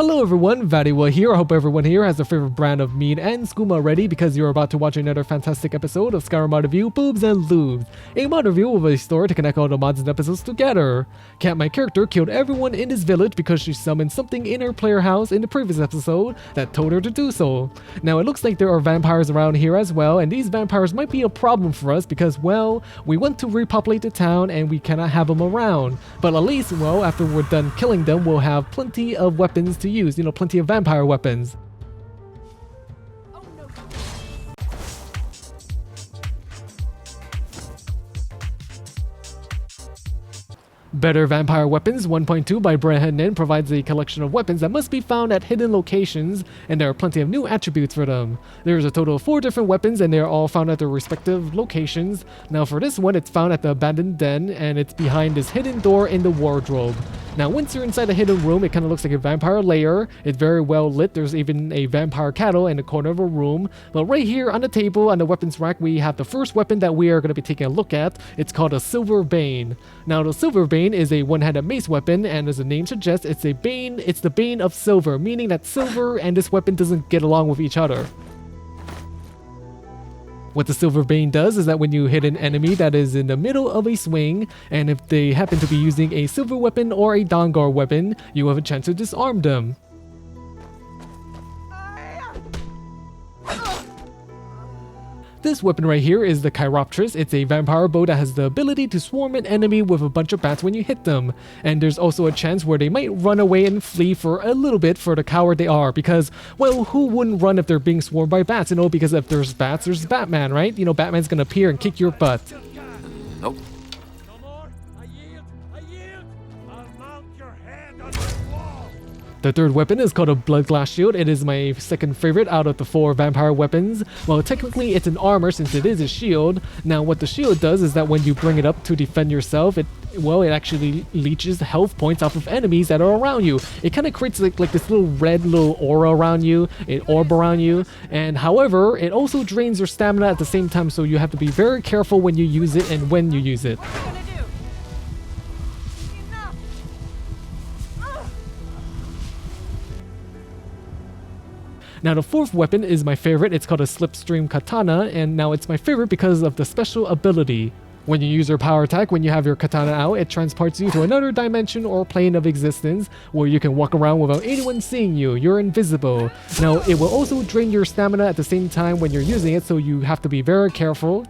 Hello everyone, VatiWah here. I hope everyone here has their favorite brand of meat and skooma ready because you're about to watch another fantastic episode of Skyrim Mod review, Boobs and Lubes. A mod review of a story to connect all the mods and episodes together. Cat, my character, killed everyone in this village because she summoned something in her player house in the previous episode that told her to do so. Now it looks like there are vampires around here as well, and these vampires might be a problem for us because, well, we want to repopulate the town and we cannot have them around. But at least, well, after we're done killing them, we'll have plenty of weapons to use, plenty of vampire weapons. Better Vampire Weapons 1.2 by Brehanin provides a collection of weapons that must be found at hidden locations, and there are plenty of new attributes for them. There's a total of 4 different weapons and they are all found at their respective locations. Now for this one, it's found at the abandoned den and it's behind this hidden door in the wardrobe. Now once you're inside a hidden room, it kind of looks like a vampire lair. It's very well lit. There's even a vampire cattle in the corner of a room. But right here on the table on the weapons rack, we have the first weapon that we are going to be taking a look at. It's called a Silver Bane. Now the Silver Bane is a one-handed mace weapon, and as the name suggests, it's the Bane of Silver, meaning that silver and this weapon doesn't get along with each other. What the Silver Bane does is that when you hit an enemy that is in the middle of a swing, and if they happen to be using a silver weapon or a Dawnguard weapon, you have a chance to disarm them. This weapon right here is the Chiroptris. It's a vampire bow that has the ability to swarm an enemy with a bunch of bats when you hit them. And there's also a chance where they might run away and flee for a little bit for the coward they are. Because, well, who wouldn't run if they're being swarmed by bats? Because if there's bats, there's Batman, right? Batman's gonna appear and kick your butt. Nope. The third weapon is called a Blood Glass Shield. It is my second favorite out of the 4 vampire weapons. Well, technically it's an armor since it is a shield. Now what the shield does is that when you bring it up to defend yourself, it actually leeches health points off of enemies that are around you. It kind of creates like this little aura around you, an orb around you. And however, it also drains your stamina at the same time, so you have to be very careful when you use it and when you use it. Now the fourth weapon is my favorite. It's called a Slipstream Katana, and now it's my favorite because of the special ability. When you use your power attack, when you have your katana out, it transports you to another dimension or plane of existence where you can walk around without anyone seeing you. You're invisible. Now it will also drain your stamina at the same time when you're using it, so you have to be very careful.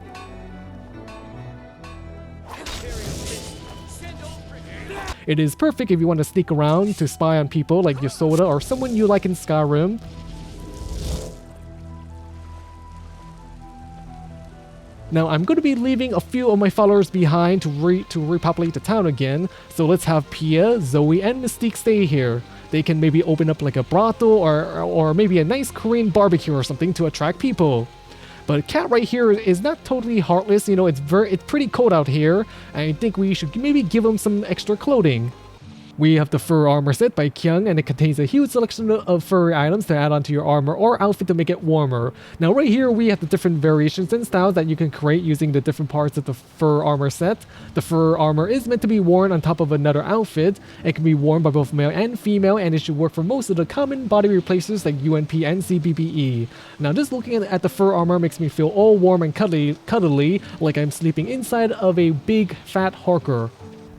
It is perfect if you want to sneak around to spy on people like Yosoda or someone you like in Skyrim. Now I'm going to be leaving a few of my followers behind to repopulate the town again, so let's have Pia, Zoe, and Mystique stay here. They can maybe open up like a brothel or maybe a nice Korean barbecue or something to attract people. But Cat right here is not totally heartless. It's pretty cold out here. I think we should maybe give him some extra clothing. We have the FurArmor Set by Keung, and it contains a huge selection of furry items to add onto your armor or outfit to make it warmer. Now right here we have the different variations and styles that you can create using the different parts of the FurArmor Set. The fur armor is meant to be worn on top of another outfit. It can be worn by both male and female, and it should work for most of the common body replacers like UNP and CBBE. Now just looking at the fur armor makes me feel all warm and cuddly like I'm sleeping inside of a big fat horker.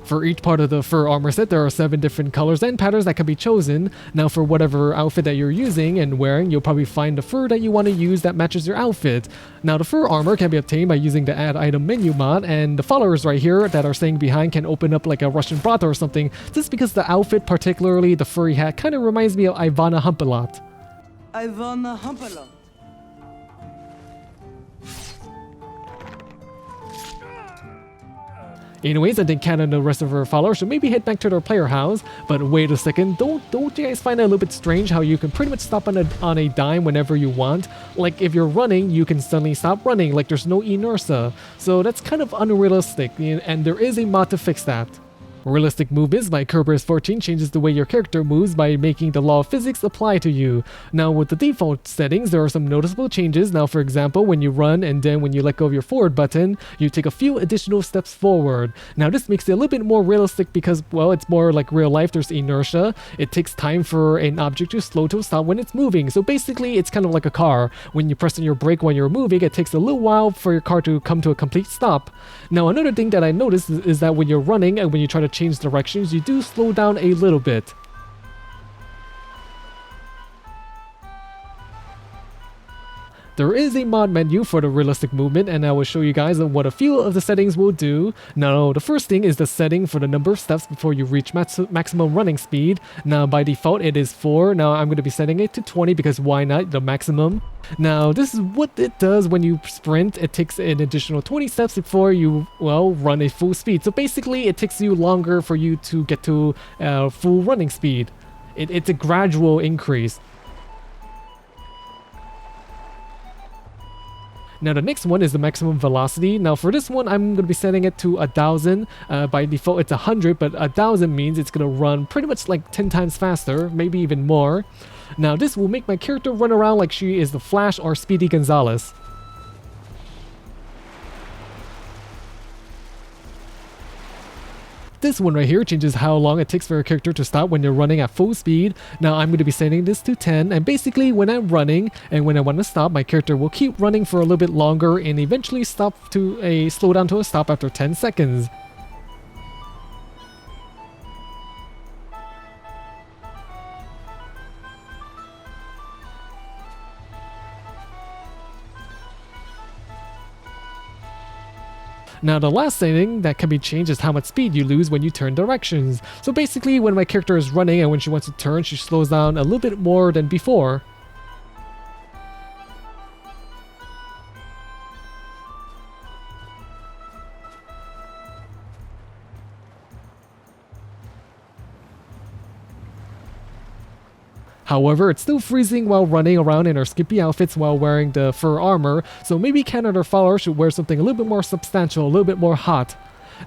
For each part of the FurArmor Set, there are 7 different colors and patterns that can be chosen. Now for whatever outfit that you're using and wearing, you'll probably find the fur that you want to use that matches your outfit. Now the fur armor can be obtained by using the Add Item menu mod, and the followers right here that are staying behind can open up like a Russian brothel or something, just because the outfit, particularly the furry hat, kind of reminds me of Ivana Humpalot. Ivana Humpalot. Anyways, I think Cat and the rest of her followers should maybe head back to their player house. But wait a second, don't you guys find it a little bit strange how you can pretty much stop on a dime whenever you want? Like if you're running, you can suddenly stop running, like there's no inertia. So that's kind of unrealistic, and there is a mod to fix that. Realistic movements by Kerberos 14 changes the way your character moves by making the law of physics apply to you. Now with the default settings, there are some noticeable changes. Now for example, when you run and then when you let go of your forward button, you take a few additional steps forward. Now this makes it a little bit more realistic because, well, it's more like real life. There's inertia. It takes time for an object to slow to a stop when it's moving. So basically it's kind of like a car. When you press on your brake when you're moving, it takes a little while for your car to come to a complete stop. Now another thing that I noticed is that when you're running and when you try to change directions, you do slow down a little bit. There is a mod menu for the realistic movement, and I will show you guys what a few of the settings will do. Now, the first thing is the setting for the number of steps before you reach maximum running speed. Now, by default, it is 4. Now, I'm going to be setting it to 20 because why not, the maximum. Now, this is what it does when you sprint. It takes an additional 20 steps before you, well, run a full speed. So basically, it takes you longer for you to get to full running speed. It's a gradual increase. Now the next one is the maximum velocity. Now for this one, I'm going to be setting it to 1,000. By default, it's 100, but 1,000 means it's going to run pretty much like 10 times faster, maybe even more. Now this will make my character run around like she is the Flash or Speedy Gonzales. This one right here changes how long it takes for your character to stop when you're running at full speed. Now I'm going to be setting this to 10, and basically when I'm running and when I want to stop, my character will keep running for a little bit longer and eventually slow down to a stop after 10 seconds. Now the last setting that can be changed is how much speed you lose when you turn directions. So basically when my character is running and when she wants to turn, she slows down a little bit more than before. However, it's still freezing while running around in her skimpy outfits while wearing the fur armor, so maybe Ken or follower should wear something a little bit more substantial, a little bit more hot.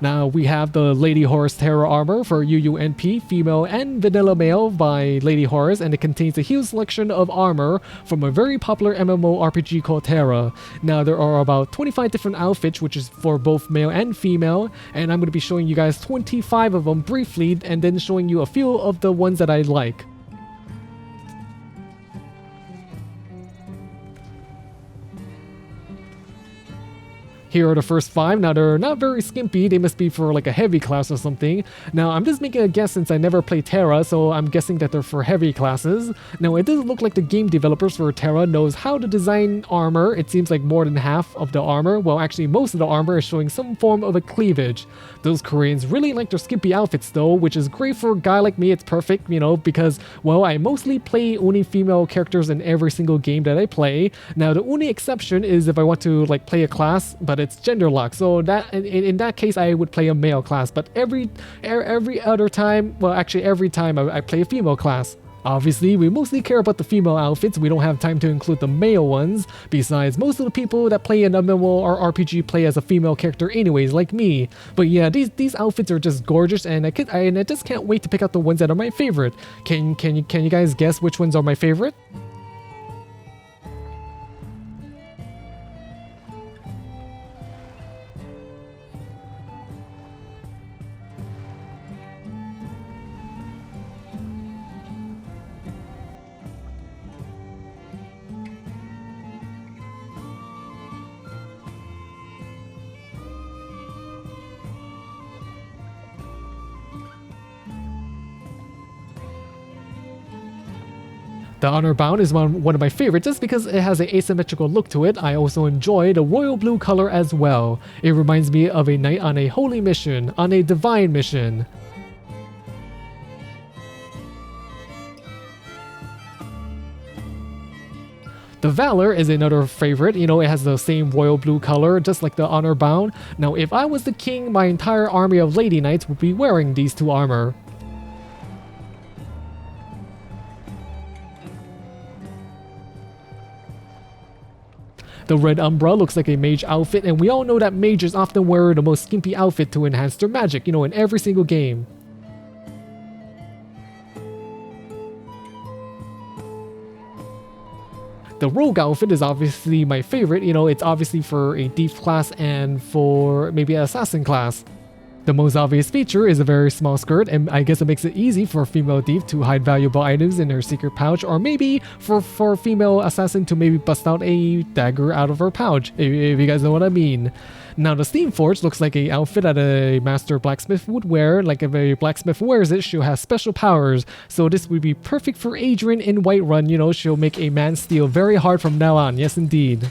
Now we have the LadyHorus Terra Armor for UUNP, female and vanilla male by LadyHorus, and it contains a huge selection of armor from a very popular MMORPG called TERA. Now there are about 25 different outfits, which is for both male and female, and I'm going to be showing you guys 25 of them briefly and then showing you a few of the ones that I like. Here are the first 5. Now they're not very skimpy, they must be for like a heavy class or something. Now I'm just making a guess since I never played TERA, so I'm guessing that they're for heavy classes. Now it doesn't look like the game developers for TERA knows how to design armor. It seems like more than half of the armor, well actually most of the armor is showing some form of a cleavage. Those Koreans really like their skimpy outfits though, which is great for a guy like me. It's perfect, you know, because, well, I mostly play only female characters in every single game that I play. Now the only exception is if I want to like play a class, but it's gender locked, so that in that case I would play a male class, but every other time, well actually every time I play a female class. Obviously, we mostly care about the female outfits, we don't have time to include the male ones. Besides, most of the people that play an MMO or RPG play as a female character anyways, like me. But yeah, these outfits are just gorgeous, and I just can't wait to pick out the ones that are my favorite. Can you guys guess which ones are my favorite? The Honor Bound is one of my favorites just because it has an asymmetrical look to it. I also enjoy the royal blue color as well. It reminds me of a knight on a holy mission, on a divine mission. The Valor is another favorite. You know, it has the same royal blue color, just like the Honor Bound. Now, if I was the king, my entire army of Lady Knights would be wearing these two armor. The red umbra looks like a mage outfit, and we all know that mages often wear the most skimpy outfit to enhance their magic, in every single game. The rogue outfit is obviously my favorite, it's obviously for a thief class and for maybe an assassin class. The most obvious feature is a very small skirt, and I guess it makes it easy for a female thief to hide valuable items in her secret pouch, or maybe for a female assassin to maybe bust out a dagger out of her pouch, if you guys know what I mean. Now the Steam Forge looks like an outfit that a master blacksmith would wear. Like if a blacksmith wears it, she'll have special powers. So this would be perfect for Adrian in Whiterun, she'll make a man steel very hard from now on, yes indeed.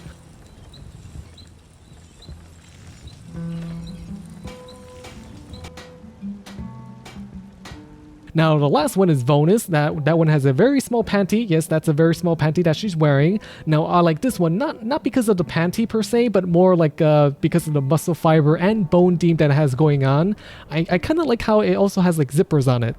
Now the last one is Vonus. That one has a very small panty. Yes, that's a very small panty that she's wearing. Now I like this one, not because of the panty per se, but more like because of the muscle fiber and bone theme that it has going on. I kind of like how it also has like zippers on it.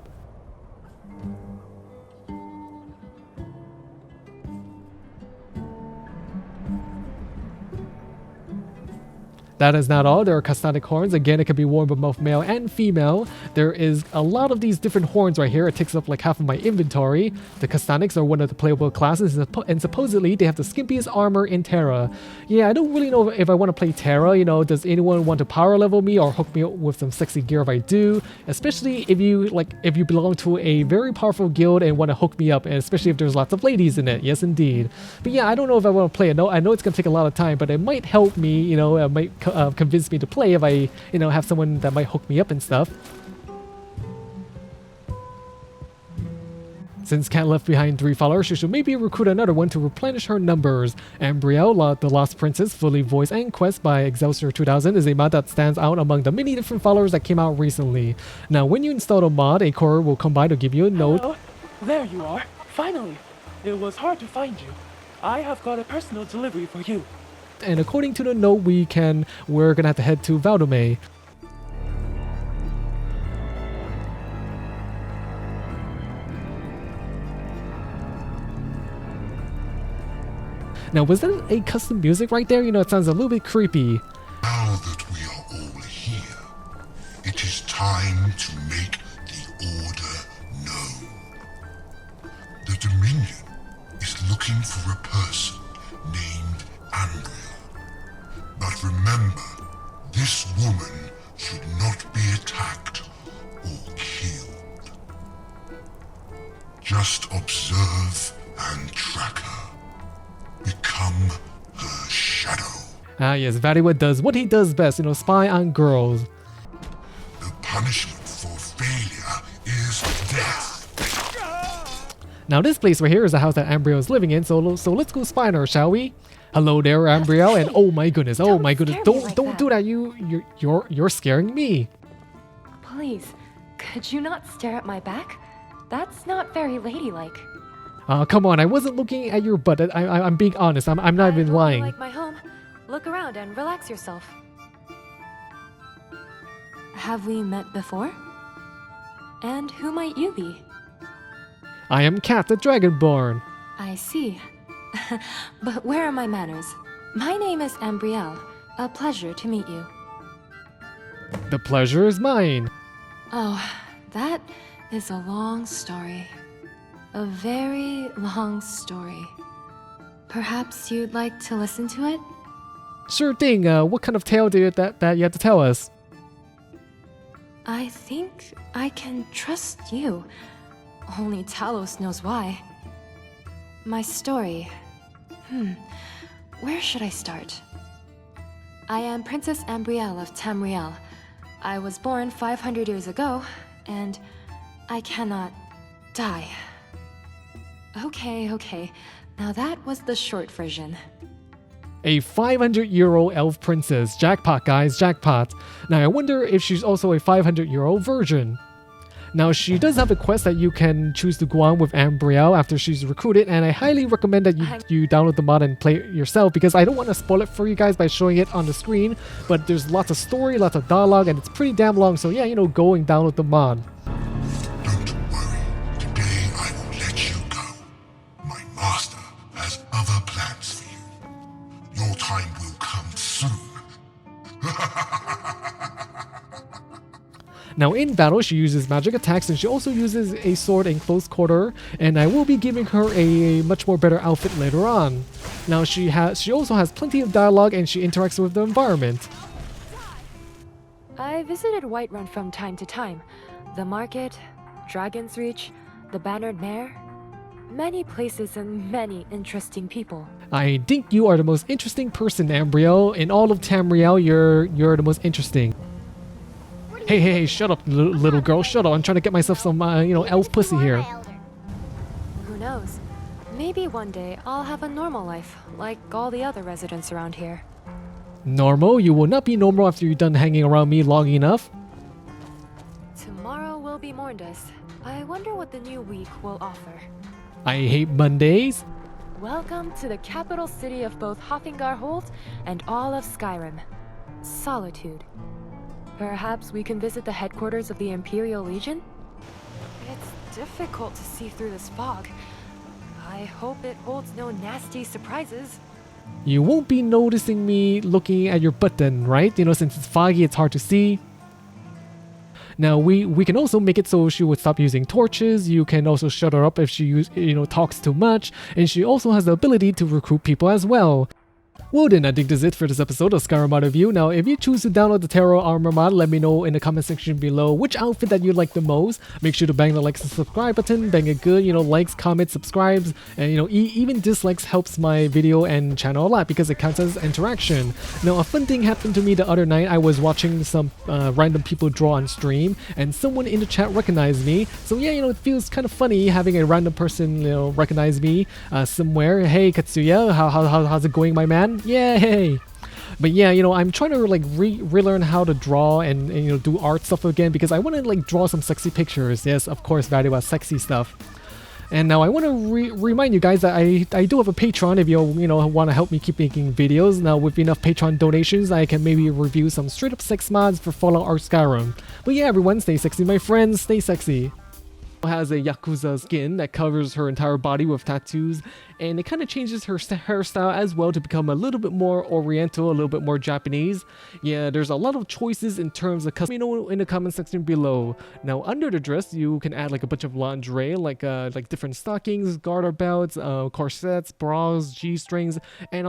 That is not all. There are castanic horns. Again, it can be worn by both male and female. There is a lot of these different horns right here. It takes up like half of my inventory. The castanics are one of the playable classes, and supposedly they have the skimpiest armor in TERA. Yeah, I don't really know if I want to play TERA. Does anyone want to power level me or hook me up with some sexy gear if I do? Especially if you belong to a very powerful guild and want to hook me up, and especially if there's lots of ladies in it. Yes, indeed. But yeah, I don't know if I want to play it. No, I know it's gonna take a lot of time, but it might help me. It might convince me to play if I, have someone that might hook me up and stuff. Since Cat left behind 3 followers, she should maybe recruit another one to replenish her numbers. Ambriel The Lost Princess, fully voiced and quest by Excelsior 2000, is a mod that stands out among the many different followers that came out recently. Now, when you install the mod, a courier will come by to give you a note. Hello. There you are. Finally. It was hard to find you. I have got a personal delivery for you. And according to the note, we're gonna have to head to Valdomay. Now, was that a custom music right there? It sounds a little bit creepy. Now that we are all here, it is time to make the order known. The Dominion is looking for a person named Ambriel. But remember, this woman should not be attacked or killed. Just observe and track her. Become her shadow. Ah yes, VatiWah does what he does best, spy on girls. The punishment for failure is death. Now this place right here is the house that Ambriel is living in, so let's go spy on her, shall we? Hello there, Ambriel, and oh my goodness, don't do that. You're scaring me. Please, could you not stare at my back? That's not very ladylike. Come on, I wasn't looking at your butt. I'm being honest. I'm not even lying. Like my home. Look around and relax yourself. Have we met before? And who might you be? I am Cat the Dragonborn. I see. But where are my manners? My name is Ambriel. A pleasure to meet you. The pleasure is mine. Oh, that is a long story. A very long story. Perhaps you'd like to listen to it? Sure thing. What kind of tale do you have to tell us? I think I can trust you. Only Talos knows why. My story. Where should I start? I am Princess Ambriel of Tamriel. I was born 500 years ago, and I cannot die. Okay. Now that was the short version. A 500-year-old elf princess. Jackpot, guys, jackpot. Now I wonder if she's also a 500-year-old virgin. Now she does have a quest that you can choose to go on with Ambriel after she's recruited, and I highly recommend that you download the mod and play it yourself, because I don't want to spoil it for you guys by showing it on the screen, but there's lots of story, lots of dialogue, and it's pretty damn long, so yeah, go and download the mod. Don't worry. Today I will let you go. My master has other plans for you. Your time Now in battle, she uses magic attacks and she also uses a sword in close quarter, and I will be giving her a much more better outfit later on. Now she also has plenty of dialogue and she interacts with the environment. I visited Whiterun from time to time. The market, Dragon's Reach, the Bannered Mare. Many places and many interesting people. I think you are the most interesting person, Ambriel. In all of Tamriel, you're the most interesting. Hey, shut up, little girl, shut up. I'm trying to get myself some, elf pussy here. Who knows? Maybe one day I'll have a normal life, like all the other residents around here. Normal? You will not be normal after you're done hanging around me long enough. Tomorrow will be Morndas. I wonder what the new week will offer. I hate Mondays. Welcome to the capital city of both Hoffingarhold and all of Skyrim. Solitude. Perhaps we can visit the headquarters of the Imperial Legion? It's difficult to see through this fog. I hope it holds no nasty surprises. You won't be noticing me looking at your butt then, right? Since it's foggy, it's hard to see. Now we can also make it so she would stop using torches. You can also shut her up if she talks too much, and she also has the ability to recruit people as well. Well then, I think that's it for this episode of Skyrim Mod Review. Now, if you choose to download the Terra Armor mod, let me know in the comment section below which outfit that you like the most. Make sure to bang the likes and subscribe button, bang it good, likes, comments, subscribes, and even dislikes helps my video and channel a lot because it counts as interaction. Now, a fun thing happened to me the other night. I was watching some random people draw on stream, and someone in the chat recognized me. So yeah, it feels kind of funny having a random person, recognize me somewhere. Hey, Katsuya, how's it going, my man? Yay! But yeah, I'm trying to relearn how to draw and do art stuff again because I want to draw some sexy pictures. Yes, of course, VatiWah sexy stuff. And now I want to remind you guys that I do have a Patreon if you want to help me keep making videos. Now with enough Patreon donations, I can maybe review some straight up sex mods for Fallout or Skyrim. But yeah, everyone, stay sexy, my friends, stay sexy. Has a Yakuza skin that covers her entire body with tattoos, and it kind of changes her hairstyle as well to become a little bit more oriental, a little bit more Japanese. Yeah, there's a lot of choices in terms of custom. Let me know in the comment section below. Now under the dress, you can add a bunch of lingerie, like different stockings, garter belts, corsets, bras, G-strings, and